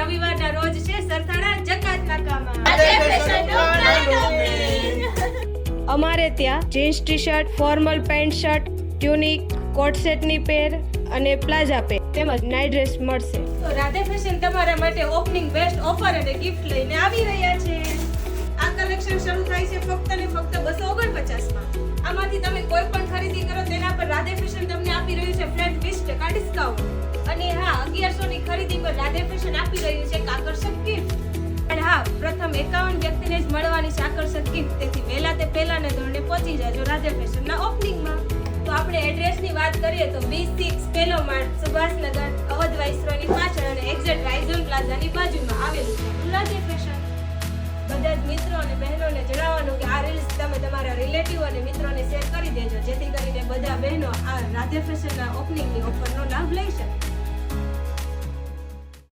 રવિવારના રોજ છે સરથાણા જકાત નાકામાં અમારે ત્યાં jeans T-shirt, formal pant shirt, tunic, coat સેટની પેર અને પ્લાઝા પેર તેમજ નાઇટ ડ્રેસ મળશે. તો રાધે ફેશન તમારા માટે ઓપનિંગ બેસ્ટ ઓફર અને ગિફ્ટ લઈને આવી રહ્યા છે. આ કલેક્શન શરૂ થાય છે ફક્ત ને ફક્ત 249 માં. આમાંથી તમે કોઈ પણ ખરીદી કરો તેના પર રાધે ફેશન તમને આપી રહ્યું છે ફ્લેટ 20% ડિસ્કાઉન્ટ. અને હા, 1100 ની ખરીદી પર રાધે ફેશન આપી રહ્યું છે આકર્ષક ગિફ્ટ. અને હા, પ્રથમ 51 વ્યક્તિને જ મળવાની છે આકર્ષક ગિફ્ટ. તેથી વહેલા તે પહેલાને ધોરણે પહોંચી જાજો રાધે ફેશનના ઓપનિંગમાં. તો આપણે એડ્રેસની વાત કરીએ તો B6 પહેલો માળ, સુભાષનગર, અવધ વાઇસરોયની પાછળ અને એક્ઝેક્ટ રાઇઝોન પ્લાઝાની બાજુમાં આવેલું છે રાધે ફેશન. બધા જ મિત્રો અને બહેનોને જણાવવાનું કે આ રીલ્સ તમે તમારા રિલેટિવ અને મિત્રોને શેર કરી દેજો, જેથી કરીને બધા બહેનો આ રાધે ફેશનના ઓપનિંગની ઓફરનો લાભ લઈ શકે.